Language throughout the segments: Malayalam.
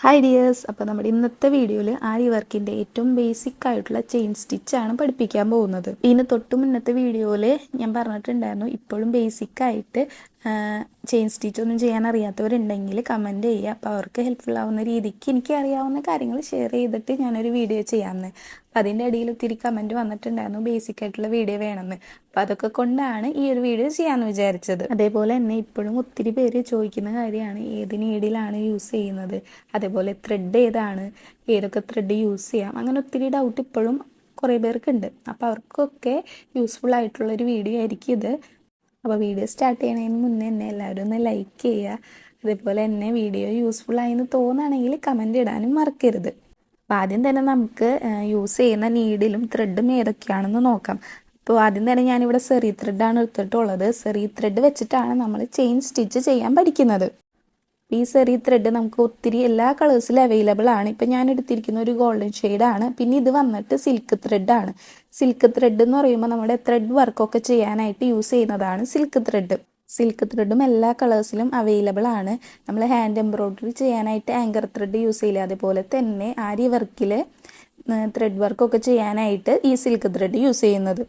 Hi dears. അപ്പോൾ നമ്മുടെ ഇന്നത്തെ വീഡിയോയിൽ ആരി വർക്കിൻ്റെ ഏറ്റവും ബേസിക് ആയിട്ടുള്ള ചെയിൻ സ്റ്റിച്ചാണ് പഠിപ്പിക്കാൻ പോകുന്നത്. ഇതിന് തൊട്ട് മുന്നത്തെ വീഡിയോയിൽ ഞാൻ പറഞ്ഞിട്ടുണ്ടായിരുന്നു, ഇപ്പോഴും ബേസിക് ആയിട്ട് ചെയിൻ സ്റ്റിച്ച് ഒന്നും ചെയ്യാൻ അറിയാത്തവരുണ്ടെങ്കിൽ കമൻറ്റ് ചെയ്യുക. അപ്പോൾ അവർക്ക് ഹെൽപ്ഫുൾ ആവുന്ന രീതിക്ക് എനിക്ക് അറിയാവുന്ന കാര്യങ്ങൾ ഷെയർ ചെയ്തിട്ട് ഞാനൊരു വീഡിയോ ചെയ്യാമെന്ന്. അപ്പം അതിൻ്റെ ഇടയിൽ ഒത്തിരി കമൻറ്റ് വന്നിട്ടുണ്ടായിരുന്നു ബേസിക് ആയിട്ടുള്ള വീഡിയോ വേണമെന്ന്. അപ്പോൾ അതൊക്കെ കൊണ്ടാണ് ഈ ഒരു വീഡിയോ ചെയ്യാമെന്ന് വിചാരിച്ചത്. അതേപോലെ തന്നെ ഇപ്പോഴും ഒത്തിരി പേര് ചോദിക്കുന്ന കാര്യമാണ് ഏത് നീഡിലാണ് യൂസ് ചെയ്യുന്നത്, അതേപോലെ ത്രെഡ് ഏതാണ്, ഏതൊക്കെ ത്രെഡ് യൂസ് ചെയ്യാം, അങ്ങനെ ഒത്തിരി ഡൗട്ട് ഇപ്പോഴും കുറേ പേർക്കുണ്ട്. അപ്പോൾ അവർക്കൊക്കെ യൂസ്ഫുൾ ആയിട്ടുള്ളൊരു വീഡിയോ ആയിരിക്കും ഇത്. അപ്പോൾ വീഡിയോ സ്റ്റാർട്ട് ചെയ്യണതിന് മുന്നേ തന്നെ എല്ലാവരും ഒന്ന് ലൈക്ക് ചെയ്യുക. അതേപോലെ തന്നെ വീഡിയോ യൂസ്ഫുൾ ആയെന്ന് തോന്നുകയാണെങ്കിൽ കമൻറ്റ് ഇടാനും മറക്കരുത്. അപ്പോൾ ആദ്യം തന്നെ നമുക്ക് യൂസ് ചെയ്യുന്ന നീഡിലും ത്രെഡും ഏതൊക്കെയാണെന്ന് നോക്കാം. അപ്പോൾ ആദ്യം തന്നെ ഞാനിവിടെ സെറി ത്രെഡാണ് എടുത്തിട്ടുള്ളത്. സെറി ത്രെഡ് വെച്ചിട്ടാണ് നമ്മൾ ചെയിൻ സ്റ്റിച്ച് ചെയ്യാൻ പഠിക്കുന്നത്. ഈ സെറി ത്രെഡ് നമുക്ക് ഒത്തിരി എല്ലാ കളേഴ്സിലും അവൈലബിൾ ആണ്. ഇപ്പം ഞാൻ എടുത്തിരിക്കുന്ന ഒരു ഗോൾഡൻ ഷെയ്ഡാണ്. പിന്നെ ഇത് വന്നിട്ട് സിൽക്ക് ത്രെഡാണ്. സിൽക്ക് ത്രെഡ് എന്ന് പറയുമ്പോൾ നമ്മുടെ ത്രെഡ് വർക്കൊക്കെ ചെയ്യാനായിട്ട് യൂസ് ചെയ്യുന്നതാണ് സിൽക്ക് ത്രെഡ്. സിൽക്ക് ത്രെഡും എല്ലാ കളേഴ്സിലും അവൈലബിൾ ആണ്. നമ്മൾ ഹാൻഡ് എംബ്രോയ്ഡറി ചെയ്യാനായിട്ട് ആങ്കർ ത്രെഡ് യൂസ് ചെയ്യില്ല, അതുപോലെ തന്നെ ആരി വർക്കിൽ ത്രെഡ് വർക്കൊക്കെ ചെയ്യാനായിട്ട് ഈ സിൽക്ക് ത്രെഡ് യൂസ് ചെയ്യുന്നത്.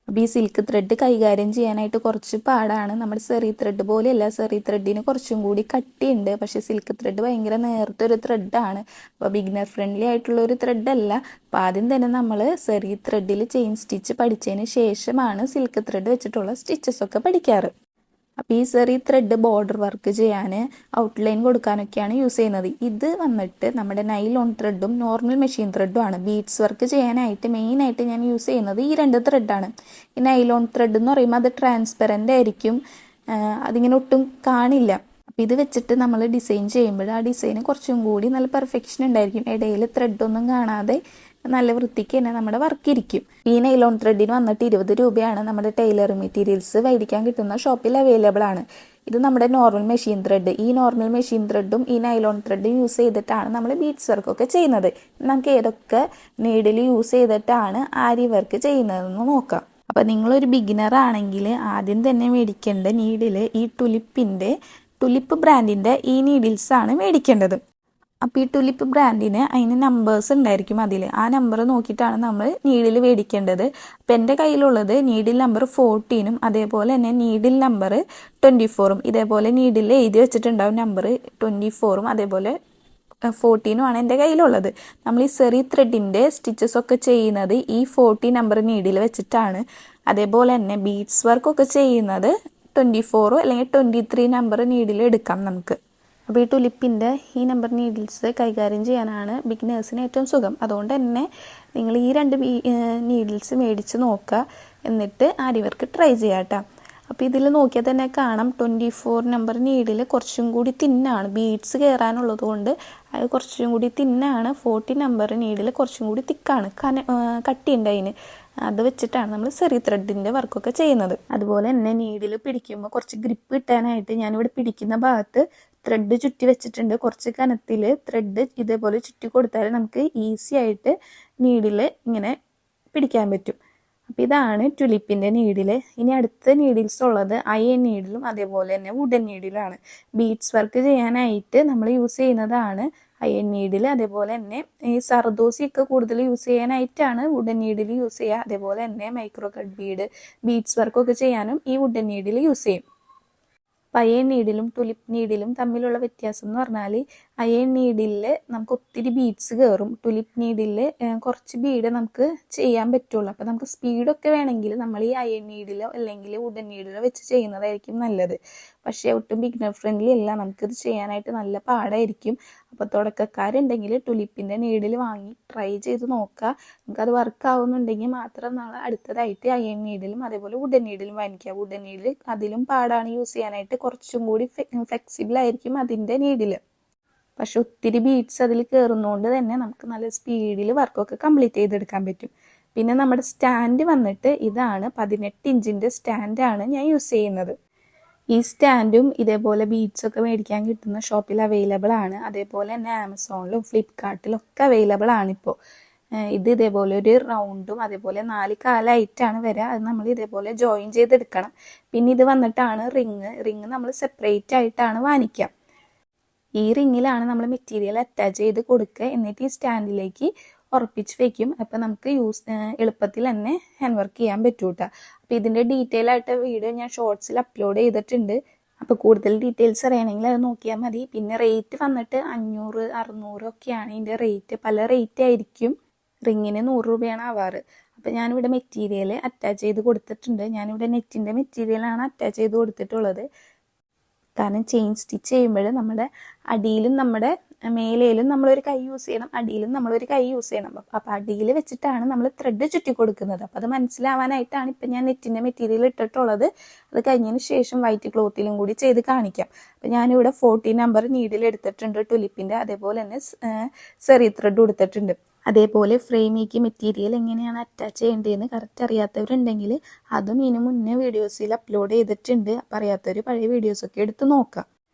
അപ്പോൾ ഈ സിൽക്ക് ത്രെഡ് കൈകാര്യം ചെയ്യാനായിട്ട് കുറച്ച് പാടാണ്. നമ്മുടെ സെറി ത്രെഡ് പോലെയല്ല, സെറി ത്രെഡിന് കുറച്ചും കൂടി കട്ടിയുണ്ട്. പക്ഷേ സിൽക്ക് ത്രെഡ് ഭയങ്കര നേർത്ത ഒരു ത്രെഡാണ്. അപ്പോൾ ബിഗിനർ ഫ്രണ്ട്ലി ആയിട്ടുള്ള ഒരു ത്രെഡല്ല. അപ്പോൾ ആദ്യം തന്നെ നമ്മൾ സെറി ത്രെഡിൽ ചെയിൻ സ്റ്റിച്ച് പഠിച്ചതിന് ശേഷമാണ് സിൽക്ക് ത്രെഡ് വെച്ചിട്ടുള്ള സ്റ്റിച്ചസൊക്കെ പഠിക്കാറ്. അപ്പോൾ ഈ സെറി ത്രെഡ് ബോർഡർ വർക്ക് ചെയ്യാൻ, ഔട്ട്ലൈൻ കൊടുക്കാനൊക്കെയാണ് യൂസ് ചെയ്യുന്നത്. ഇത് വന്നിട്ട് നമ്മുടെ നൈലോൺ ത്രെഡും നോർമൽ മെഷീൻ ത്രെഡും ആണ്. ബീഡ്സ് വർക്ക് ചെയ്യാനായിട്ട് മെയിനായിട്ട് ഞാൻ യൂസ് ചെയ്യുന്നത് ഈ രണ്ട് ത്രെഡാണ്. ഈ നൈലോൺ ത്രെഡ് എന്ന് പറയുമ്പോൾ അത് ട്രാൻസ്പെറൻ്റ് ആയിരിക്കും, അതിങ്ങനെ ഒട്ടും കാണില്ല. അപ്പോൾ ഇത് വെച്ചിട്ട് നമ്മൾ ഡിസൈൻ ചെയ്യുമ്പോൾ ആ ഡിസൈന് കുറച്ചും കൂടി നല്ല പെർഫെക്ഷൻ ഉണ്ടായിരിക്കും. ഇടയിൽ ത്രെഡൊന്നും കാണാതെ നല്ല വൃത്തിക്ക് തന്നെ നമ്മുടെ വർക്ക് ഇരിക്കും. ഈ നൈലോൺ ത്രെഡിന് വന്നിട്ട് 20 രൂപയാണ് നമ്മുടെ ടൈലറിംഗ് മെറ്റീരിയൽസ് മേടിക്കാൻ കിട്ടുന്ന ഷോപ്പിൽ അവൈലബിൾ ആണ്. ഇത് നമ്മുടെ നോർമൽ മെഷീൻ ത്രെഡ്. ഈ നോർമൽ മെഷീൻ ത്രെഡും ഈ നൈലോൺ ത്രെഡും യൂസ് ചെയ്തിട്ടാണ് നമ്മൾ ബീഡ്സ് വർക്കൊക്കെ ചെയ്യുന്നത്. നമുക്ക് ഏതൊക്കെ നീഡിൽ യൂസ് ചെയ്തിട്ടാണ് ആരി വർക്ക് ചെയ്യുന്നതെന്ന് നോക്കാം. അപ്പോൾ നിങ്ങളൊരു ബിഗിനർ ആണെങ്കിൽ ആദ്യം തന്നെ മേടിക്കേണ്ട നീഡിൽ ഈ ടുലിപ്പ് ബ്രാൻഡിൻ്റെ ഈ നീഡിൽസാണ് മേടിക്കേണ്ടത്. അപ്പോൾ ഈ ടുലിപ്പ് ബ്രാൻഡിന് അതിന് നമ്പേഴ്സ് ഉണ്ടായിരിക്കും. ആ നമ്പർ നോക്കിയിട്ടാണ് നമ്മൾ നീഡിൽ മേടിക്കേണ്ടത്. അപ്പോൾ എൻ്റെ കയ്യിലുള്ളത് നീഡിൽ നമ്പർ 14ഉം അതേപോലെ തന്നെ നീഡിൽ നമ്പർ 24ഉം. ഇതേപോലെ നീഡിൽ എഴുതി വെച്ചിട്ടുണ്ടാവും നമ്പർ 24ഉം അതേപോലെ 14ഉം ആണ് എൻ്റെ കയ്യിലുള്ളത്. നമ്മൾ ഈ സെറി ത്രെഡിൻ്റെ സ്റ്റിച്ചസ് ഒക്കെ ചെയ്യുന്നത് ഈ 40 നമ്പർ നീഡിൽ വെച്ചിട്ടാണ്. അതേപോലെ തന്നെ ബീഡ്സ് വർക്കൊക്കെ ചെയ്യുന്നത് 24 അല്ലെങ്കിൽ 23 നമ്പർ നീഡിൽ എടുക്കാം നമുക്ക്. അപ്പോൾ ഈ ടുലിപ്പിൻ്റെ ഈ നമ്പർ നീഡിൽസ് കൈകാര്യം ചെയ്യാനാണ് ബിഗിനേഴ്സിന് ഏറ്റവും സുഖം. അതുകൊണ്ട് തന്നെ നിങ്ങൾ ഈ രണ്ട് നീഡിൽസ് മേടിച്ച് നോക്കുക, എന്നിട്ട് ആരി വർക്ക് ട്രൈ ചെയ്യാം കേട്ടോ. അപ്പോൾ ഇതിൽ നോക്കിയാൽ തന്നെ കാണാം 24 നമ്പർ നീഡിൽ കുറച്ചും കൂടി തിന്നാണ്, ബീഡ്സ് കയറാനുള്ളത് കൊണ്ട് അത് കുറച്ചും കൂടി തിന്നാണ്. 40 നമ്പർ നീഡിൽ കുറച്ചും കൂടി തിക്കാണ്, കട്ടിയുണ്ട് അതിന്. അത് വെച്ചിട്ടാണ് നമ്മൾ സെറി ത്രെഡിൻ്റെ വർക്കൊക്കെ ചെയ്യുന്നത്. അതുപോലെ തന്നെ നീഡിൽ പിടിക്കുമ്പോൾ കുറച്ച് ഗ്രിപ്പ് കിട്ടാനായിട്ട് ഞാനിവിടെ പിടിക്കുന്ന ഭാഗത്ത് ത്രെഡ് ചുറ്റി വെച്ചിട്ടുണ്ട്. കുറച്ച് കനത്തിൽ ത്രെഡ് ഇതേപോലെ ചുറ്റി കൊടുത്താൽ നമുക്ക് ഈസി ആയിട്ട് നീഡിൽ ഇങ്ങനെ പിടിക്കാൻ പറ്റും. അപ്പോൾ ഇതാണ് ടുലിപ്പിൻ്റെ നീഡിൽ. ഇനി അടുത്ത നീഡിൽസ് ഉള്ളത് അയൺ നീഡിലും അതേപോലെ തന്നെ വുഡൻ നീഡിലാണ്. ബീഡ്സ് വർക്ക് ചെയ്യാനായിട്ട് നമ്മൾ യൂസ് ചെയ്യുന്നതാണ് അയൺ നീഡിൽ. അതേപോലെ തന്നെ ഈ സർദോസിയൊക്കെ കൂടുതൽ യൂസ് ചെയ്യാനായിട്ടാണ് വുഡൻ നീഡിൽ യൂസ് ചെയ്യുക. അതേപോലെ തന്നെ മൈക്രോ കട്ട് ബീഡ്സ് വർക്കൊക്കെ ചെയ്യാനും ഈ വുഡൻ നീഡിൽ യൂസ് ചെയ്യും. അയൺ നീഡിലും ടുലിപ്പ് നീഡിലും തമ്മിലുള്ള വ്യത്യാസം എന്ന് പറഞ്ഞാൽ അയൺ നീഡിലിൽ നമുക്ക് ഒത്തിരി ബീഡ്സ് കയറും, ടുലിപ്പ് നീഡിലിൽ കുറച്ച് ബീഡ് നമുക്ക് ചെയ്യാൻ പറ്റുള്ളൂ. അപ്പോൾ നമുക്ക് സ്പീഡൊക്കെ വേണമെങ്കിൽ നമ്മൾ ഈ അയൺ നീഡിലോ അല്ലെങ്കിൽ വുഡൻ നീഡിലോ വെച്ച് ചെയ്യുന്നതായിരിക്കും നല്ലത്. പക്ഷേ ഒട്ടും ബിഗിനർ ഫ്രണ്ട്ലി അല്ല, നമുക്കിത് ചെയ്യാനായിട്ട് നല്ല പാടായിരിക്കും. അപ്പോൾ തുടക്കക്കാരുണ്ടെങ്കിൽ ടുലിപ്പിൻ്റെ നീഡിൽ വാങ്ങി ട്രൈ ചെയ്ത് നോക്കുക. നമുക്കത് വർക്ക് ആവുന്നുണ്ടെങ്കിൽ മാത്രം നമ്മൾ അടുത്തതായിട്ട് അയൺ നീഡിലും അതേപോലെ വുഡൻ നീഡിലും വാങ്ങിക്കുക. വുഡൻ നീഡിൽ അതിലും പാടാണ് യൂസ് ചെയ്യാനായിട്ട്, കുറച്ചും കൂടി ഫ്ലെക്സിബിൾ ആയിരിക്കും അതിൻ്റെ നീഡിൽ. പക്ഷെ ഒത്തിരി ബീഡ്സ് അതിൽ കയറുന്നതുകൊണ്ട് തന്നെ നമുക്ക് നല്ല സ്പീഡിൽ വർക്കൊക്കെ കംപ്ലീറ്റ് ചെയ്തെടുക്കാൻ പറ്റും. പിന്നെ നമ്മുടെ സ്റ്റാൻഡ് വന്നിട്ട് ഇതാണ്, 18 ഇഞ്ചിൻ്റെ സ്റ്റാൻഡാണ് ഞാൻ യൂസ് ചെയ്യുന്നത്. ഈ സ്റ്റാൻഡും ഇതേപോലെ ബീഡ്സൊക്കെ മേടിക്കാൻ കിട്ടുന്ന ഷോപ്പിൽ അവൈലബിൾ ആണ്. അതേപോലെ തന്നെ ആമസോണിലും ഫ്ലിപ്കാർട്ടിലും ഒക്കെ അവൈലബിൾ ആണിപ്പോൾ. ഇത് ഇതേപോലെ ഒരു റൗണ്ടും അതേപോലെ 4 കാലായിട്ടാണ് വരിക. അത് നമ്മൾ ഇതേപോലെ ജോയിൻ ചെയ്തെടുക്കണം. പിന്നെ ഇത് വന്നിട്ടാണ് റിങ് നമ്മൾ സെപ്പറേറ്റ് ആയിട്ടാണ് വാങ്ങിക്കുക. ഈ റിങ്ങിലാണ് നമ്മൾ മെറ്റീരിയൽ അറ്റാച്ച് ചെയ്ത് കൊടുക്കുക. എന്നിട്ട് ഈ സ്റ്റാൻഡിലേക്ക് ഉറപ്പിച്ച് വെക്കും. അപ്പം നമുക്ക് എളുപ്പത്തിൽ തന്നെ ഹാൻഡ് വർക്ക് ചെയ്യാൻ പറ്റൂ കേട്ടോ. അപ്പോൾ ഇതിൻ്റെ ഡീറ്റെയിൽ ആയിട്ട് വീഡിയോ ഞാൻ ഷോർട്സിൽ അപ്ലോഡ് ചെയ്തിട്ടുണ്ട്. അപ്പോൾ കൂടുതൽ ഡീറ്റെയിൽസ് അറിയണമെങ്കിൽ അത് നോക്കിയാൽ മതി. പിന്നെ റേറ്റ് വന്നിട്ട് 500, 600 ഒക്കെയാണ് ഇതിൻ്റെ റേറ്റ്. പല റേറ്റ് ആയിരിക്കും. റിങ്ങിന് 100 രൂപയാണ് ആവാറ്. അപ്പോൾ ഞാനിവിടെ മെറ്റീരിയൽ അറ്റാച്ച് ചെയ്ത് കൊടുത്തിട്ടുണ്ട്. ഞാനിവിടെ നെറ്റിൻ്റെ മെറ്റീരിയലാണ് അറ്റാച്ച് ചെയ്ത് കൊടുത്തിട്ടുള്ളത്. കാരണം ചെയിൻ സ്റ്റിച്ച് ചെയ്യുമ്പോൾ നമ്മുടെ അടിയിലും നമ്മുടെ മേലയിലും നമ്മളൊരു കൈ യൂസ് ചെയ്യണം, അടിയിലും നമ്മളൊരു കൈ യൂസ് ചെയ്യണം. അപ്പോൾ അടിയിൽ വെച്ചിട്ടാണ് നമ്മൾ ത്രെഡ് ചുറ്റി കൊടുക്കുന്നത്. അപ്പോൾ അത് മനസ്സിലാവാനായിട്ടാണ് ഇപ്പം ഞാൻ നെറ്റിൻ്റെ മെറ്റീരിയൽ ഇട്ടിട്ടുള്ളത്. അത് കഴിഞ്ഞതിന് ശേഷം വൈറ്റ് ക്ലോത്തിലും കൂടി ചെയ്ത് കാണിക്കാം. അപ്പം ഞാനിവിടെ 14 നമ്പർ നീഡിൽ എടുത്തിട്ടുണ്ട് ടുലിപ്പിൻ്റെ. അതേപോലെ തന്നെ സെറി ത്രെഡ് കൊടുത്തിട്ടുണ്ട്. അതേപോലെ ഫ്രെയിമിലേക്ക് മെറ്റീരിയൽ എങ്ങനെയാണ് അറ്റാച്ച് ചെയ്യേണ്ടതെന്ന് കറക്റ്റ് അറിയാത്തവരുണ്ടെങ്കിൽ അതും ഇതിന് മുന്നേ വീഡിയോസിൽ അപ്ലോഡ് ചെയ്തിട്ടുണ്ട്. അപ്പോൾ അറിയാത്തവർ പഴയ വീഡിയോസൊക്കെ എടുത്ത് നോക്കാം.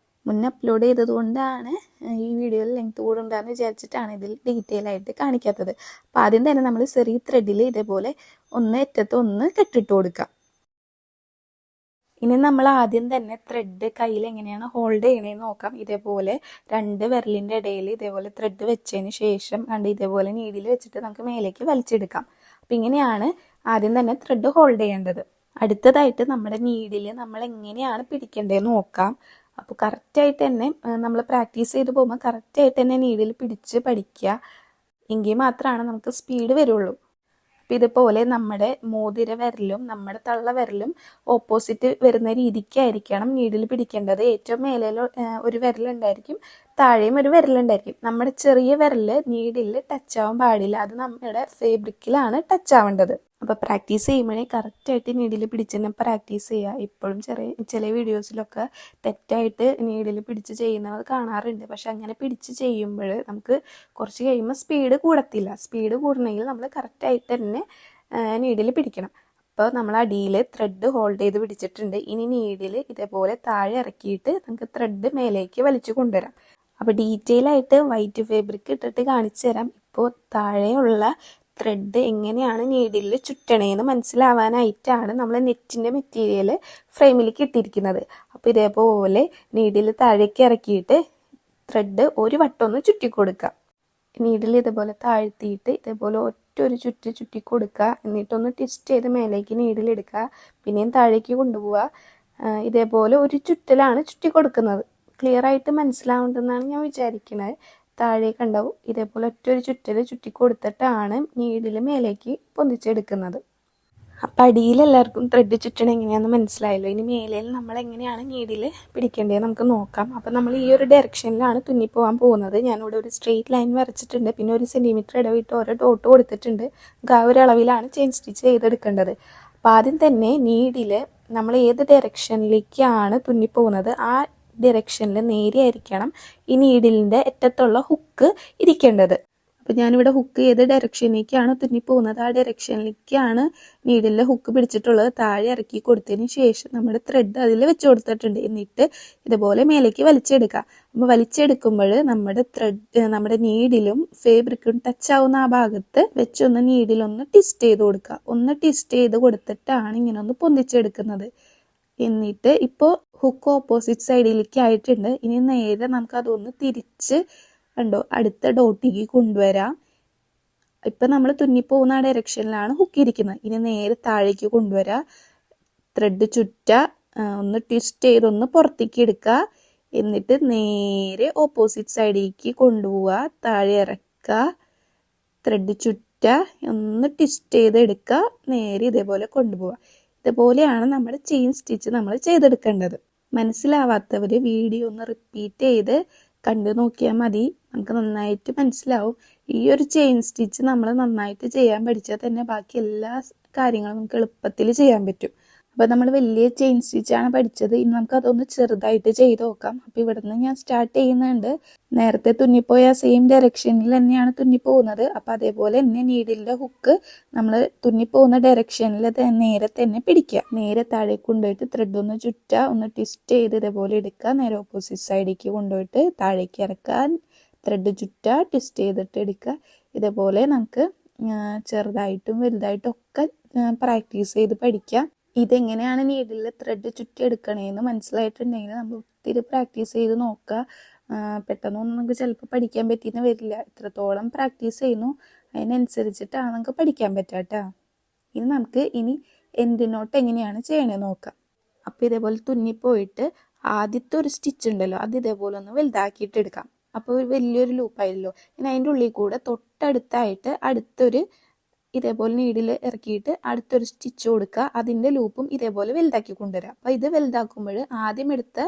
മുന്നേ അപ്ലോഡ് ചെയ്തത് കൊണ്ടാണ് ഈ വീഡിയോയിൽ ലെങ്ത് കൂടുണ്ടാന്ന് വിചാരിച്ചിട്ടാണ് ഇതിൽ ഡീറ്റെയിൽ ആയിട്ട് കാണിക്കാത്തത്. അപ്പോൾ ആദ്യം തന്നെ നമ്മൾ സെറി ത്രെഡിൽ ഇതേപോലെ അറ്റത്ത് ഒന്ന് കെട്ടിട്ട് കൊടുക്കാം. ഇനി നമ്മൾ ആദ്യം തന്നെ ത്രെഡ് കയ്യിൽ എങ്ങനെയാണ് ഹോൾഡ് ചെയ്യണേന്ന് നോക്കാം. ഇതേപോലെ 2 വിരലിൻ്റെ ഇടയിൽ ഇതേപോലെ ത്രെഡ് വെച്ചതിന് ശേഷം ഇതേപോലെ നീഡിൽ വെച്ചിട്ട് നമുക്ക് മേലേക്ക് വലിച്ചെടുക്കാം. അപ്പം ഇങ്ങനെയാണ് ആദ്യം തന്നെ ത്രെഡ് ഹോൾഡ് ചെയ്യേണ്ടത്. അടുത്തതായിട്ട് നമ്മുടെ നീഡിൽ നമ്മൾ എങ്ങനെയാണ് പിടിക്കേണ്ടതെന്ന് നോക്കാം. അപ്പോൾ കറക്റ്റായിട്ട് തന്നെ നമ്മൾ പ്രാക്ടീസ് ചെയ്ത് പോകുമ്പോൾ കറക്റ്റായിട്ട് തന്നെ നീഡിൽ പിടിച്ച് പഠിക്കുക. എങ്കിൽ മാത്രമാണ് നമുക്ക് സ്പീഡ് വരുള്ളൂ. അപ്പം ഇതുപോലെ നമ്മുടെ മോതിര വിരലും നമ്മുടെ തള്ള വിരലും ഓപ്പോസിറ്റ് വരുന്ന രീതിക്കായിരിക്കണം നീഡിൽ പിടിക്കേണ്ടത്. ഏറ്റവും മേലെ ഒരു വിരലുണ്ടായിരിക്കും, താഴെയും ഒരു വിരലുണ്ടായിരിക്കും. നമ്മുടെ ചെറിയ വിരൽ നീഡിൽ ടച്ച് ആവാൻ പാടില്ല. അത് നമ്മുടെ ഫേബ്രിക്കിലാണ് ടച്ച് ആവേണ്ടത്. അപ്പോൾ പ്രാക്ടീസ് ചെയ്യുമ്പോഴേ കറക്റ്റായിട്ട് നീഡിൽ പിടിച്ച് തന്നെ പ്രാക്ടീസ് ചെയ്യുക. ഇപ്പോഴും ചില വീഡിയോസിലൊക്കെ തെറ്റായിട്ട് നീഡിൽ പിടിച്ച് ചെയ്യുന്നത് കാണാറുണ്ട്. പക്ഷെ അങ്ങനെ പിടിച്ച് ചെയ്യുമ്പോൾ നമുക്ക് കുറച്ച് കഴിയുമ്പോൾ സ്പീഡ് കൂടത്തില്ല. സ്പീഡ് കൂടണമെങ്കിൽ നമ്മൾ കറക്റ്റായിട്ട് തന്നെ നീഡിൽ പിടിക്കണം. അപ്പോൾ നമ്മൾ അടിയിൽ ത്രെഡ് ഹോൾഡ് ചെയ്ത് പിടിച്ചിട്ടുണ്ട്. ഇനി നീഡിൽ ഇതേപോലെ താഴെ ഇറക്കിയിട്ട് നമുക്ക് ത്രെഡ് മേലേക്ക് വലിച്ചു കൊണ്ടുവരാം. അപ്പോൾ ഡീറ്റെയിൽ ആയിട്ട് വൈറ്റ് ഫാബ്രിക് ഇട്ടിട്ട് കാണിച്ചു തരാം. ഇപ്പോൾ താഴെയുള്ള ത്രെഡ് എങ്ങനെയാണ് നീഡിൽ ചുറ്റണേന്ന് മനസ്സിലാവാനായിട്ടാണ് നമ്മൾ നെറ്റിൻ്റെ മെറ്റീരിയൽ ഫ്രെയിമിലേക്ക് ഇട്ടിരിക്കുന്നത്. അപ്പോൾ ഇതേപോലെ നീഡിൽ താഴേക്ക് ഇറക്കിയിട്ട് ത്രെഡ് ഒരു വട്ടം ഒന്ന് ചുറ്റി കൊടുക്കുക. നീഡിൽ ഇതേപോലെ താഴ്ത്തിയിട്ട് ഇതേപോലെ ഒറ്റൊരു ചുറ്റി കൊടുക്കുക. എന്നിട്ടൊന്ന് ട്വിസ്റ്റ് ചെയ്ത് മേലേക്ക് നീഡിലെടുക്കുക. പിന്നെയും താഴേക്ക് കൊണ്ടുപോവുക. ഇതേപോലെ ഒരു ചുറ്റലാണ് ചുറ്റി കൊടുക്കുന്നത്. ക്ലിയർ ആയിട്ട് മനസ്സിലാവുണ്ടെന്നാണ് ഞാൻ വിചാരിക്കുന്നത്. താഴേക്ക് ഉണ്ടാവും. ഇതേപോലെ ഒറ്റൊരു ചുറ്റി കൊടുത്തിട്ടാണ് നീഡിൽ മേലേക്ക് പൊന്തിച്ചെടുക്കുന്നത്. അപ്പം അടിയിൽ എല്ലാവർക്കും ത്രെഡ് ചുറ്റണം എങ്ങനെയാണെന്ന് മനസ്സിലായല്ലോ. ഇനി മേലയിൽ നമ്മൾ എങ്ങനെയാണ് നീഡിൽ പിടിക്കേണ്ടത് നമുക്ക് നോക്കാം. അപ്പം നമ്മൾ ഈ ഒരു ഡയറക്ഷനിലാണ് തുന്നിപ്പോകാൻ പോകുന്നത്. ഞാനിവിടെ ഒരു സ്ട്രെയിറ്റ് ലൈൻ വരച്ചിട്ടുണ്ട്. പിന്നെ 1 സെൻറ്റിമീറ്റർ ഇടവിട്ട് ഓരോ ഡോട്ട് കൊടുത്തിട്ടുണ്ട്. ആ ഒരു അളവിലാണ് ചെയിൻ സ്റ്റിച്ച് ചെയ്തെടുക്കേണ്ടത്. അപ്പം ആദ്യം തന്നെ നീഡിൽ നമ്മൾ ഏത് ഡയറക്ഷനിലേക്കാണ് തുന്നിപ്പോകുന്നത് ആ ഡയറക്ഷനിൽ നേരെയായിരിക്കണം ഈ നീഡിലിൻ്റെ അറ്റത്തുള്ള ഹുക്ക് ഇരിക്കേണ്ടത്. അപ്പോൾ ഞാനിവിടെ ഹുക്ക് ഏത് ഡയറക്ഷനിലേക്കാണ് തുന്നിപ്പോകുന്നത് ആ ഡയറക്ഷനിലേക്കാണ് നീഡിലെ ഹുക്ക് പിടിച്ചിട്ടുള്ളത്. താഴെ ഇറക്കി കൊടുത്തതിന് ശേഷം നമ്മുടെ ത്രെഡ് അതിൽ വെച്ച് കൊടുത്തിട്ടുണ്ട്. എന്നിട്ട് ഇതുപോലെ മേലേക്ക് വലിച്ചെടുക്കുക. അപ്പോൾ വലിച്ചെടുക്കുമ്പോൾ നമ്മുടെ നീഡിലും ഫേബ്രിക്കും ടച്ച് ആവുന്ന ആ ഭാഗത്ത് വെച്ചൊന്ന് നീഡിലൊന്ന് ട്വിസ്റ്റ് ചെയ്ത് കൊടുക്കുക. ഒന്ന് ട്വിസ്റ്റ് ചെയ്ത് കൊടുത്തിട്ടാണ് ഇങ്ങനെ ഒന്ന് പൊന്തിച്ചെടുക്കുന്നത്. എന്നിട്ട് ഇപ്പോൾ ഹുക്ക് ഓപ്പോസിറ്റ് സൈഡിലേക്ക് ആയിട്ടുണ്ട്. ഇനി നേരെ നമുക്ക് അതൊന്ന് തിരിച്ച് അടുത്ത ഡോട്ടിലേക്ക് കൊണ്ടുവരാം. ഇപ്പം നമ്മൾ തുന്നിപ്പോകുന്ന ആ ഡയറക്ഷനിലാണ് ഹുക്ക് ഇരിക്കുന്നത്. ഇനി നേരെ താഴേക്ക് കൊണ്ടുവരാം. ത്രെഡ് ഒന്ന് ട്വിസ്റ്റ് ചെയ്തൊന്ന് പുറത്തേക്ക് എടുക്കുക. എന്നിട്ട് നേരെ ഓപ്പോസിറ്റ് സൈഡിലേക്ക് കൊണ്ടുപോവുക. താഴെ ഇറക്കുക. ത്രെഡ് ഒന്ന് ട്വിസ്റ്റ് ചെയ്ത് എടുക്കുക. നേരെ ഇതേപോലെ കൊണ്ടുപോവുക. ഇതുപോലെയാണ് നമ്മുടെ ചെയിൻ സ്റ്റിച്ച് നമ്മൾ ചെയ്തെടുക്കേണ്ടത്. മനസ്സിലാവാത്തവർ വീഡിയോ ഒന്ന് റിപ്പീറ്റ് ചെയ്ത് കണ്ടു നോക്കിയാൽ മതി. നമുക്ക് നന്നായിട്ട് മനസ്സിലാവും. ഈ ഒരു ചെയിൻ സ്റ്റിച്ച് നമ്മൾ നന്നായിട്ട് ചെയ്യാൻ പഠിച്ചാൽ തന്നെ ബാക്കി എല്ലാ കാര്യങ്ങളും നമുക്ക് എളുപ്പത്തിൽ ചെയ്യാൻ പറ്റും. അപ്പോൾ നമ്മൾ വലിയ ചെയിൻ സ്റ്റിച്ചാണ് പഠിച്ചത്. ഇനി നമുക്ക് അതൊന്ന് ചെറുതായിട്ട് ചെയ്ത് നോക്കാം. അപ്പോൾ ഇവിടെ നിന്ന് ഞാൻ സ്റ്റാർട്ട് ചെയ്യുന്നുണ്ട്. നേരത്തെ തുന്നിപ്പോയ സെയിം ഡയറക്ഷനിൽ തന്നെയാണ് തുന്നിപ്പോകുന്നത്. അപ്പോൾ അതേപോലെ തന്നെ നീഡിലിൻ്റെ ഹുക്ക് നമ്മൾ തുന്നിപ്പോകുന്ന ഡയറക്ഷനിൽ നേരെ തന്നെ പിടിക്കുക. നേരെ താഴേക്ക് കൊണ്ടുപോയിട്ട് ത്രെഡ് ഒന്ന് ചുറ്റുക. ഒന്ന് ട്വിസ്റ്റ് ചെയ്ത് ഇതേപോലെ എടുക്കുക. നേരെ ഓപ്പോസിറ്റ് സൈഡിലേക്ക് കൊണ്ടുപോയിട്ട് താഴേക്ക് ഇറക്കുക. ത്രെഡ് ട്വിസ്റ്റ് ചെയ്തിട്ട് എടുക്കുക. ഇതേപോലെ നമുക്ക് ചെറുതായിട്ടും വലുതായിട്ടും ഒക്കെ പ്രാക്ടീസ് ചെയ്ത് പഠിക്കാം. ഇതെങ്ങനെയാണ് നീഡിൽ ത്രെഡ് ചുറ്റി എടുക്കണേന്ന് മനസ്സിലായിട്ടുണ്ടെങ്കിൽ നമ്മൾ ഒത്തിരി പ്രാക്ടീസ് ചെയ്ത് നോക്കുക. പെട്ടെന്നൊന്നും നമുക്ക് ചിലപ്പോൾ പഠിക്കാൻ പറ്റിയെന്ന് വരില്ല. എത്രത്തോളം പ്രാക്ടീസ് ചെയ്യുന്നു അതിനനുസരിച്ചിട്ടാണ് നമുക്ക് പഠിക്കാൻ പറ്റുക കേട്ടോ. ഇനി നമുക്ക് എൻഡ് നോട്ട് എങ്ങനെയാണ് ചെയ്യണമെന്ന് നോക്കാം. അപ്പോൾ ഇതേപോലെ തുന്നിപ്പോയിട്ട് ആദ്യത്തെ ഒരു സ്റ്റിച്ച് ഉണ്ടല്ലോ അത് ഇതേപോലെ ഒന്ന് വലുതാക്കിയിട്ട് എടുക്കാം. അപ്പോൾ വലിയൊരു ലൂപ്പായല്ലോ. ഇനി അതിൻ്റെ ഉള്ളിൽ കൂടെ തൊട്ടടുത്തായിട്ട് അടുത്തൊരു ഇതേപോലെ നീഡിൽ ഇറക്കിയിട്ട് അടുത്തൊരു സ്റ്റിച്ച് കൊടുക്കുക. അതിൻ്റെ ലൂപ്പും ഇതേപോലെ വലുതാക്കി കൊണ്ടുവരാം. അപ്പോൾ ഇത് വലുതാക്കുമ്പോൾ ആദ്യം എടുത്ത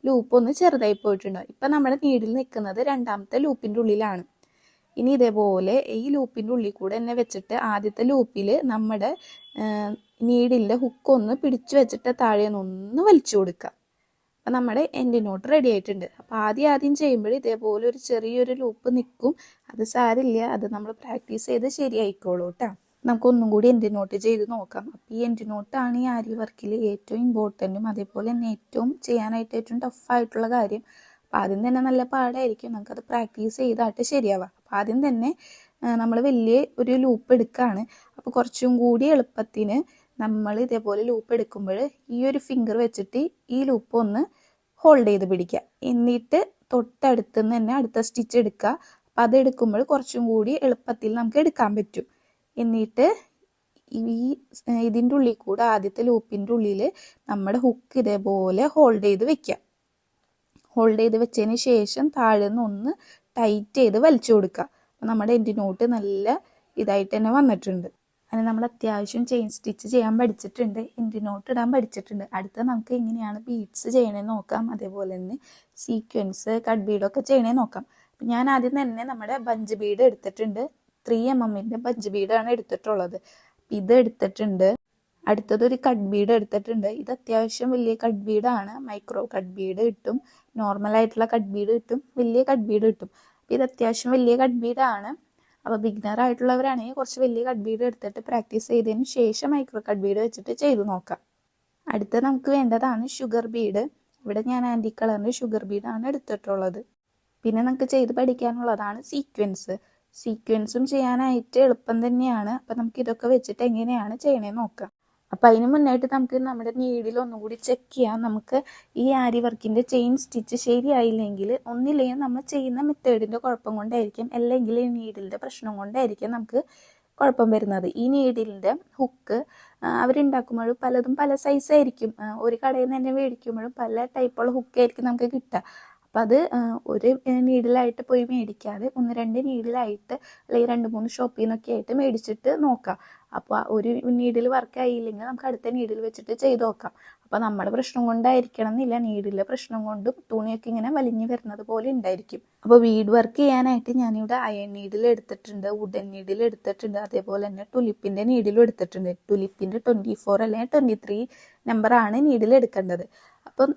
ലൂപ്പ് ഒന്ന് ചെറുതായി പോയിട്ടുണ്ടാവും. ഇപ്പം നമ്മുടെ നീഡിൽ നിൽക്കുന്നത് രണ്ടാമത്തെ ലൂപ്പിൻ്റെ ഉള്ളിലാണ്. ഇനി ഇതേപോലെ ഈ ലൂപ്പിൻ്റെ ഉള്ളിൽ കൂടെ തന്നെ വെച്ചിട്ട് ആദ്യത്തെ ലൂപ്പിൽ നമ്മുടെ നീഡിലിൻ്റെ ഹുക്കൊന്ന് പിടിച്ചു വെച്ചിട്ട് താഴെ ഒന്ന് വലിച്ചു കൊടുക്കുക. അപ്പം നമ്മുടെ എൻഡ് നോട്ട് റെഡി ആയിട്ടുണ്ട്. അപ്പോൾ ആദ്യം ചെയ്യുമ്പോൾ ഇതേപോലെ ഒരു ചെറിയൊരു ലൂപ്പ് നിൽക്കും. അത് സാരില്ല, അത് നമ്മൾ പ്രാക്ടീസ് ചെയ്ത് ശരിയായിക്കോളൂ കേട്ടോ. നമുക്കൊന്നും കൂടി എൻഡ് നോട്ട് ചെയ്ത് നോക്കാം. അപ്പോൾ ഈ എൻഡ് നോട്ടാണ് ഈ ആരി വർക്കിൽ ഏറ്റവും ഇമ്പോർട്ടൻറ്റും അതേപോലെ തന്നെ ഏറ്റവും ചെയ്യാനായിട്ട് ഏറ്റവും ടഫായിട്ടുള്ള കാര്യം. അപ്പോൾ ആദ്യം തന്നെ നല്ല പാടായിരിക്കും, നമുക്കത് പ്രാക്ടീസ് ചെയ്തായിട്ട് ശരിയാവാം. അപ്പോൾ ആദ്യം തന്നെ നമ്മൾ വലിയ ഒരു ലൂപ്പ് എടുക്കുകയാണ്. അപ്പോൾ കുറച്ചും കൂടി എളുപ്പത്തിന് നമ്മൾ ഇതേപോലെ ലൂപ്പ് എടുക്കുമ്പോൾ ഈ ഒരു ഫിംഗർ വെച്ചിട്ട് ഈ ലൂപ്പ് ഒന്ന് ഹോൾഡ് ചെയ്ത് പിടിക്കുക. എന്നിട്ട് തൊട്ടടുത്ത് നിന്ന് തന്നെ അടുത്ത സ്റ്റിച്ച് എടുക്കുക. അപ്പം അതെടുക്കുമ്പോൾ കുറച്ചും കൂടി എളുപ്പത്തിൽ നമുക്ക് എടുക്കാൻ പറ്റും. എന്നിട്ട് ഇതിൻ്റെ ഉള്ളിൽ കൂടെ ആദ്യത്തെ ലൂപ്പിൻ്റെ ഉള്ളിൽ നമ്മുടെ ഹുക്ക് ഇതേപോലെ ഹോൾഡ് ചെയ്ത് വെക്കുക. ഹോൾഡ് ചെയ്ത് വെച്ചതിന് ശേഷം താഴെ നിന്ന് ഒന്ന് ടൈറ്റ് ചെയ്ത് വലിച്ചു കൊടുക്കുക. അപ്പം നമ്മുടെ എൻഡ് നോട്ട് നല്ല ഇതായിട്ട് തന്നെ വന്നിട്ടുണ്ട്. അങ്ങനെ നമ്മൾ അത്യാവശ്യം ചെയിൻ സ്റ്റിച്ച് ചെയ്യാൻ പഠിച്ചിട്ടുണ്ട്, എൻഡ് നോട്ട് ഇടാൻ പഠിച്ചിട്ടുണ്ട്. അടുത്ത നമുക്ക് എങ്ങനെയാണ് ബീഡ്സ് ചെയ്യണമെന്ന് നോക്കാം. അതേപോലെ തന്നെ സീക്വൻസ് കട്ട് ബീഡൊക്കെ ചെയ്യണമെന്ന് നോക്കാം. അപ്പം ഞാൻ ആദ്യം തന്നെ നമ്മുടെ ബഞ്ച് ബീഡ് എടുത്തിട്ടുണ്ട്. 3mm ബഞ്ച് ബീഡാണ് എടുത്തിട്ടുള്ളത്. ഇത് എടുത്തിട്ടുണ്ട്. അടുത്തതൊരു കട്ട് ബീഡ് എടുത്തിട്ടുണ്ട്. ഇത് അത്യാവശ്യം വലിയ കട്ട് ബീഡാണ്. മൈക്രോ കട്ട് ബീഡ് കിട്ടും, നോർമലായിട്ടുള്ള കട്ട് ബീഡ് കിട്ടും, വലിയ കട്ട് ബീഡ് കിട്ടും. അപ്പം ഇത് അത്യാവശ്യം വലിയ കട്ട് ബീഡാണ്. അപ്പോൾ ബിഗിനർ ആയിട്ടുള്ളവരാണെങ്കിൽ കുറച്ച് വലിയ കട്ട് ബീഡ് എടുത്തിട്ട് പ്രാക്ടീസ് ചെയ്തതിന് ശേഷം മൈക്രോ കട്ട് ബീഡ് വെച്ചിട്ട് ചെയ്ത് നോക്കാം. അടുത്ത നമുക്ക് വേണ്ടതാണ് ഷുഗർ ബീഡ്. ഇവിടെ ഞാൻ ആൻറ്റി കളറിൻ്റെ ഷുഗർ ബീഡാണ് എടുത്തിട്ടുള്ളത്. പിന്നെ നമുക്ക് ചെയ്ത് പഠിക്കാനുള്ളതാണ് സീക്വൻസ്. സീക്വൻസും ചെയ്യാനായിട്ട് എളുപ്പം തന്നെയാണ്. അപ്പം നമുക്ക് ഇതൊക്കെ വെച്ചിട്ട് എങ്ങനെയാണ് ചെയ്യണമെന്ന് നോക്കാം. അപ്പം അതിന് മുന്നായിട്ട് നമുക്ക് നമ്മുടെ നീഡിൽ ഒന്നുകൂടി ചെക്ക് ചെയ്യാം. നമുക്ക് ഈ ആരി വർക്കിൻ്റെ ചെയിൻ സ്റ്റിച്ച് ശരിയായില്ലെങ്കിൽ ഒന്നില്ലെങ്കിൽ നമ്മൾ ചെയ്യുന്ന മെത്തേഡിൻ്റെ കുഴപ്പം കൊണ്ടായിരിക്കും, അല്ലെങ്കിൽ ഈ നീഡിലിൻ്റെ പ്രശ്നം കൊണ്ടായിരിക്കും നമുക്ക് കുഴപ്പം വരുന്നത്. ഈ നീഡിലിൻ്റെ ഹുക്ക് അവരുണ്ടാക്കുമ്പോഴും പലതും പല സൈസായിരിക്കും. ഒരു കടയിൽ നിന്ന് തന്നെ മേടിക്കുമ്പോഴും പല ടൈപ്പുള്ള ഹുക്കായിരിക്കും നമുക്ക് കിട്ടുക. അപ്പം അത് ഒരു നീഡിലായിട്ട് പോയി മേടിക്കാതെ 1-2 നീഡിലായിട്ട് അല്ലെങ്കിൽ 2-3 ഷോപ്പിൽ നിന്നൊക്കെ ആയിട്ട് മേടിച്ചിട്ട് നോക്കാം. അപ്പോൾ ഒരു നീഡിൽ വർക്ക് ആയില്ലെങ്കിൽ നമുക്ക് അടുത്ത നീഡിൽ വെച്ചിട്ട് ചെയ്ത് നോക്കാം. അപ്പോൾ നമ്മുടെ പ്രശ്നം കൊണ്ടായിരിക്കണം എന്നില്ല, നീഡിലെ പ്രശ്നം കൊണ്ടും തുണിയൊക്കെ ഇങ്ങനെ വലിഞ്ഞു വരുന്നത് പോലെ ഉണ്ടായിരിക്കും. അപ്പോൾ ബീഡ് വർക്ക് ചെയ്യാനായിട്ട് ഞാനിവിടെ അയൺ നീഡിൽ എടുത്തിട്ടുണ്ട്, വുഡൻ നീഡിൽ എടുത്തിട്ടുണ്ട്, അതേപോലെ തന്നെ ടുലിപ്പിൻ്റെ നീഡിലും എടുത്തിട്ടുണ്ട്. ടുലിപ്പിൻ്റെ 24 അല്ലെങ്കിൽ 23 നമ്പറാണ് നീഡിൽ എടുക്കേണ്ടത്. അപ്പം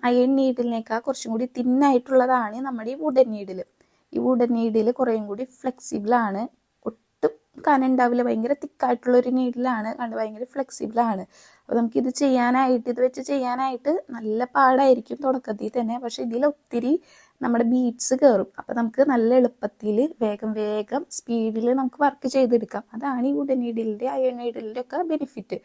അയൺ നീഡിലിനേക്കാൾ കുറച്ചും കൂടി തിന്നായിട്ടുള്ളതാണ് നമ്മുടെ ഈ വുഡൻ നീഡിൽ. ഈ വുഡൻ നീഡിൽ കുറേയും കൂടി ഫ്ലെക്സിബിളാണ്, ഒട്ടും കനം ഉണ്ടാവില്ല, ഭയങ്കര തിക്കായിട്ടുള്ളൊരു നീഡിലാണ്, കണ്ട് ഭയങ്കര ഫ്ലെക്സിബിളാണ്. അപ്പോൾ നമുക്കിത് ഇത് വെച്ച് ചെയ്യാനായിട്ട് നല്ല പാടായിരിക്കും തുടക്കത്തിൽ തന്നെ. പക്ഷെ ഇതിൽ ഒത്തിരി നമ്മുടെ ബീഡ്സ് കയറും. അപ്പോൾ നമുക്ക് നല്ല എളുപ്പത്തിൽ വേഗം സ്പീഡിൽ നമുക്ക് വർക്ക് ചെയ്തെടുക്കാം. അതാണ് ഈ വുഡൻ നീഡിലിൻ്റെ അയൺ നീഡിലിൻ്റെ ഒക്കെ ബെനിഫിറ്റ്.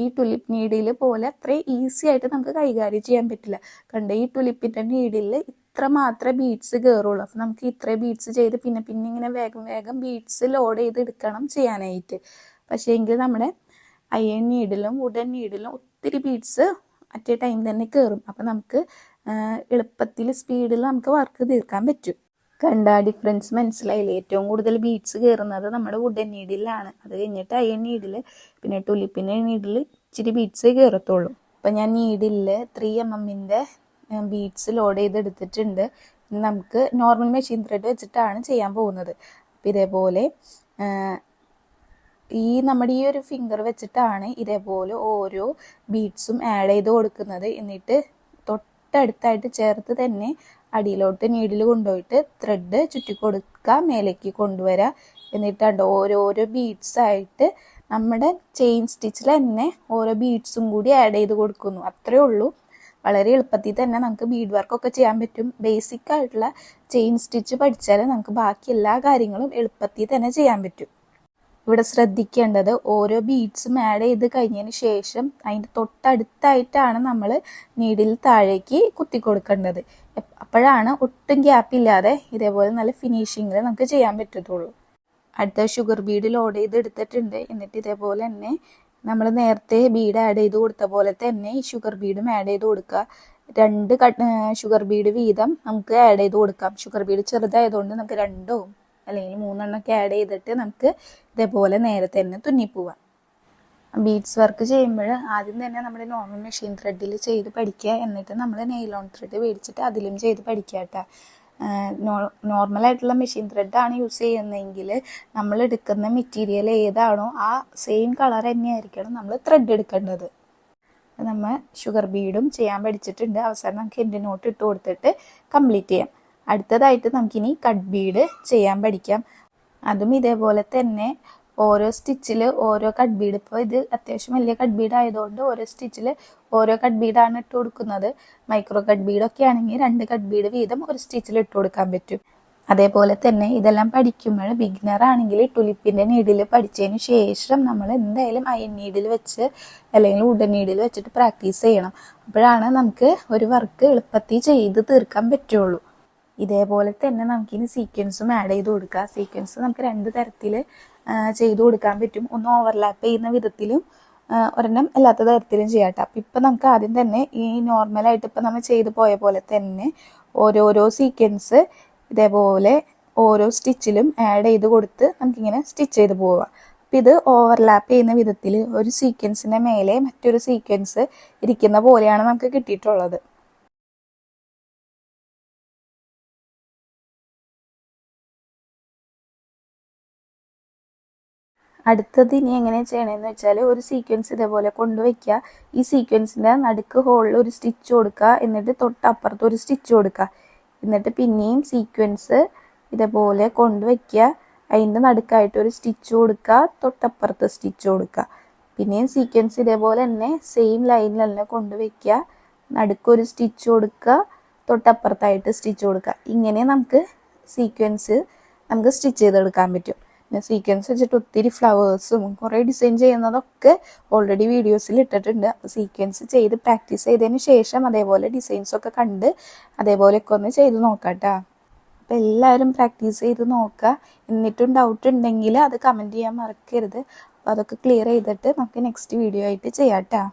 ഈ ടുലിപ്പ് നീഡിൽ പോലെ അത്ര ഈസി ആയിട്ട് നമുക്ക് കൈകാര്യം ചെയ്യാൻ പറ്റില്ല. കണ്ട ഈ ടുലിപ്പിൻ്റെ നീഡിൽ ഇത്ര മാത്രമേ ബീഡ്സ് കയറുള്ളൂ. അപ്പം നമുക്ക് ഇത്ര ബീഡ്സ് ചെയ്ത് പിന്നെ ഇങ്ങനെ വേഗം ബീഡ്സ് ലോഡ് ചെയ്ത് എടുക്കണം ചെയ്യാനായിട്ട്. പക്ഷേ എങ്കിൽ നമ്മുടെ അയൺ നീഡിലും വുഡൻ നീഡിലും ഒത്തിരി ബീഡ്സ് അറ്റ് എ ടൈം തന്നെ കയറും. അപ്പം നമുക്ക് എളുപ്പത്തിൽ സ്പീഡിൽ നമുക്ക് വർക്ക് തീർക്കാൻ പറ്റും. കണ്ട ഡിഫറൻസ് മനസ്സിലായില്ലേ? ഏറ്റവും കൂടുതൽ ബീഡ്സ് കയറുന്നത് നമ്മുടെ വുഡൻ നീഡിലാണ്. അത് കഴിഞ്ഞിട്ട് അയൺ നീഡിൽ, പിന്നെ ടുലിപ്പിൻ്റെ നീഡിൽ ഇച്ചിരി ബീഡ്സ് കയറത്തുള്ളൂ. അപ്പം ഞാൻ നീഡിൽ 3mm ബീഡ്സ് ലോഡ് ചെയ്തെടുത്തിട്ടുണ്ട്. നമുക്ക് നോർമൽ മെഷീൻ ത്രെഡ് വെച്ചിട്ടാണ് ചെയ്യാൻ പോകുന്നത്. അപ്പം ഇതേപോലെ നമ്മുടെ ഈ ഒരു ഫിംഗർ വെച്ചിട്ടാണ് ഇതേപോലെ ഓരോ ബീഡ്സും ആഡ് ചെയ്ത് കൊടുക്കുന്നത്. എന്നിട്ട് തൊട്ടടുത്തായിട്ട് ചേർത്ത് തന്നെ അടിയിലോട്ട് നീഡിൽ കൊണ്ടുപോയിട്ട് ത്രെഡ് ചുറ്റി കൊടുക്കുക, മേലേക്ക് കൊണ്ടുവരിക. എന്നിട്ട് ഓരോരോ ബീഡ്സായിട്ട് നമ്മുടെ ചെയിൻ സ്റ്റിച്ചിൽ തന്നെ ഓരോ ബീഡ്സും കൂടി ആഡ് ചെയ്ത് കൊടുക്കുന്നു. അത്രയേ ഉള്ളൂ. വളരെ എളുപ്പത്തിൽ തന്നെ നമുക്ക് ബീഡ് വർക്കൊക്കെ ചെയ്യാൻ പറ്റും. ബേസിക് ആയിട്ടുള്ള ചെയിൻ സ്റ്റിച്ച് പഠിച്ചാൽ നമുക്ക് ബാക്കി എല്ലാ കാര്യങ്ങളും എളുപ്പത്തിൽ തന്നെ ചെയ്യാൻ പറ്റും. ഇവിടെ ശ്രദ്ധിക്കേണ്ടത് ഓരോ ബീഡ്സും ആഡ് ചെയ്ത് കഴിഞ്ഞതിന് ശേഷം അതിൻ്റെ തൊട്ടടുത്തായിട്ടാണ് നമ്മൾ നീഡിൽ താഴേക്ക് കുത്തി കൊടുക്കേണ്ടത്. അപ്പോഴാണ് ഒട്ടും ഗ്യാപ്പ് ഇല്ലാതെ ഇതേപോലെ നല്ല ഫിനിഷിങ്ങിൽ നമുക്ക് ചെയ്യാൻ പറ്റത്തുള്ളൂ. അടുത്ത ഷുഗർ ബീഡ് ലോഡ് ചെയ്ത് എടുത്തിട്ടുണ്ട്. എന്നിട്ട് ഇതേപോലെ തന്നെ നമ്മൾ നേരത്തെ ബീഡ് ആഡ് ചെയ്ത് കൊടുത്ത പോലെ തന്നെ ഈ ഷുഗർ ബീഡും ആഡ് ചെയ്ത് കൊടുക്കുക. 2 ഷുഗർ ബീഡ് വീതം നമുക്ക് ആഡ് ചെയ്ത് കൊടുക്കാം. ഷുഗർ ബീഡ് ചെറുതായതുകൊണ്ട് നമുക്ക് 2 അല്ലെങ്കിൽ 3 ആഡ് ചെയ്തിട്ട് നമുക്ക് ഇതേപോലെ നേരെ തന്നെ തുന്നിപ്പോവാം. ബീഡ്സ് വർക്ക് ചെയ്യുമ്പോൾ ആദ്യം തന്നെ നമ്മുടെ നോർമൽ മെഷീൻ ത്രെഡിൽ ചെയ്ത് പഠിക്കുക. എന്നിട്ട് നമ്മൾ നെയിലോൺ ത്രെഡ് മേടിച്ചിട്ട് അതിലും ചെയ്ത് പഠിക്കുക കേട്ടോ. നോർമലായിട്ടുള്ള മെഷീൻ ത്രെഡാണ് യൂസ് ചെയ്യുന്നതെങ്കിൽ നമ്മൾ എടുക്കുന്ന മെറ്റീരിയൽ ഏതാണോ ആ സെയിം കളർ തന്നെയായിരിക്കണം നമ്മൾ ത്രെഡ് എടുക്കേണ്ടത്. നമ്മൾ ഷുഗർ ബീഡും ചെയ്യാൻ പഠിച്ചിട്ടുണ്ട്. അവസാനം നമുക്ക് എൻഡ് നോട്ട് ഇട്ട് കൊടുത്തിട്ട് കംപ്ലീറ്റ് ചെയ്യാം. അടുത്തതായിട്ട് നമുക്കിനി കട്ട് ബീഡ് ചെയ്യാൻ പഠിക്കാം. അതും ഇതേപോലെ തന്നെ ഓരോ സ്റ്റിച്ചിൽ ഓരോ കട്ട് ബീഡ്, ഇപ്പോൾ ഇത് അത്യാവശ്യം വലിയ കട്ട് ബീഡ് ആയതുകൊണ്ട് ഓരോ സ്റ്റിച്ചിൽ ഓരോ കട്ട് ബീഡാണ് ഇട്ട് കൊടുക്കുന്നത്. മൈക്രോ കട്ട് ബീഡൊക്കെ ആണെങ്കിൽ 2 കട്ട് ബീഡ് വീതം ഒരു സ്റ്റിച്ചിൽ ഇട്ട് കൊടുക്കാൻ പറ്റും. അതേപോലെ തന്നെ ഇതെല്ലാം പഠിക്കുമ്പോൾ ബിഗിനർ ആണെങ്കിൽ ടുലിപ്പിൻ്റെ നീഡിൽ പഠിച്ചതിന് ശേഷം നമ്മൾ എന്തായാലും അയൺ നീഡിൽ വെച്ച് അല്ലെങ്കിൽ വുഡൻ നീഡിൽ വെച്ചിട്ട് പ്രാക്ടീസ് ചെയ്യണം. അപ്പോഴാണ് നമുക്ക് ഒരു വർക്ക് എളുപ്പത്തിൽ ചെയ്ത് തീർക്കാൻ പറ്റുള്ളൂ. ഇതേപോലെ തന്നെ നമുക്കിനി സീക്വൻസും ആഡ് ചെയ്ത് കൊടുക്കുക. സീക്വൻസ് നമുക്ക് 2 തരത്തിൽ ചെയ്തു കൊടുക്കാൻ പറ്റും. ഒന്ന് ഓവർലാപ്പ് ചെയ്യുന്ന വിധത്തിലും ഒരെണ്ണം അല്ലാത്ത തരത്തിലും ചെയ്യാം കേട്ടോ. അപ്പം ഇപ്പം നമുക്ക് ആദ്യം തന്നെ ഈ നോർമലായിട്ട് ഇപ്പം നമ്മൾ ചെയ്തു പോയ പോലെ തന്നെ ഓരോരോ സീക്വൻസ് ഇതേപോലെ ഓരോ സ്റ്റിച്ചിലും ആഡ് ചെയ്ത് കൊടുത്ത് നമുക്കിങ്ങനെ സ്റ്റിച്ച് ചെയ്ത് പോവുക. അപ്പം ഇത് ഓവർലാപ്പ് ചെയ്യുന്ന വിധത്തിൽ ഒരു സീക്വൻസിൻ്റെ മേലെ മറ്റൊരു സീക്വൻസ് ഇരിക്കുന്ന പോലെയാണ് നമുക്ക് കിട്ടിയിട്ടുള്ളത്. അടുത്തത് ഇനി എങ്ങനെ ചെയ്യണമെന്ന് വെച്ചാൽ ഒരു സീക്വൻസ് ഇതേപോലെ കൊണ്ടുവയ്ക്കുക. ഈ സീക്വൻസിൻ്റെ നടുക്ക് ഹോളിൽ ഒരു സ്റ്റിച്ച് കൊടുക്കുക. എന്നിട്ട് തൊട്ടപ്പുറത്ത് ഒരു സ്റ്റിച്ച് കൊടുക്കുക. എന്നിട്ട് പിന്നെയും സീക്വൻസ് ഇതേപോലെ കൊണ്ടുവയ്ക്കുക. അതിൻ്റെ നടുക്കായിട്ട് ഒരു സ്റ്റിച്ച് കൊടുക്കുക. തൊട്ടപ്പുറത്ത് സ്റ്റിച്ച് കൊടുക്കുക. പിന്നെയും സീക്വൻസ് ഇതേപോലെ തന്നെ സെയിം ലൈനിൽ തന്നെ കൊണ്ടുവയ്ക്കുക. നടുക്കൊരു സ്റ്റിച്ച് കൊടുക്കുക. തൊട്ടപ്പുറത്തായിട്ട് സ്റ്റിച്ച് കൊടുക്കുക. ഇങ്ങനെ നമുക്ക് സീക്വൻസ് നമുക്ക് സ്റ്റിച്ച് ചെയ്തെടുക്കാൻ പറ്റും. പിന്നെ സീക്വൻസ് വെച്ചിട്ട് ഒത്തിരി ഫ്ലവേഴ്സും കുറേ ഡിസൈൻ ചെയ്യുന്നതൊക്കെ ഓൾറെഡി വീഡിയോസിൽ ഇട്ടിട്ടുണ്ട്. അപ്പോൾ സീക്വൻസ് ചെയ്ത് പ്രാക്ടീസ് ചെയ്തതിന് ശേഷം അതേപോലെ ഡിസൈൻസൊക്കെ കണ്ട് അതേപോലെയൊക്കെ ഒന്ന് ചെയ്ത് നോക്കാം കേട്ടോ. അപ്പോൾ എല്ലാവരും പ്രാക്ടീസ് ചെയ്ത് നോക്കുക. എന്നിട്ടും ഡൗട്ട് ഉണ്ടെങ്കിൽ അത് കമൻറ്റ് ചെയ്യാൻ മറക്കരുത്. അപ്പോൾ അതൊക്കെ ക്ലിയർ ചെയ്തിട്ട് നമുക്ക് നെക്സ്റ്റ് വീഡിയോ ആയിട്ട് ചെയ്യാം കേട്ടോ.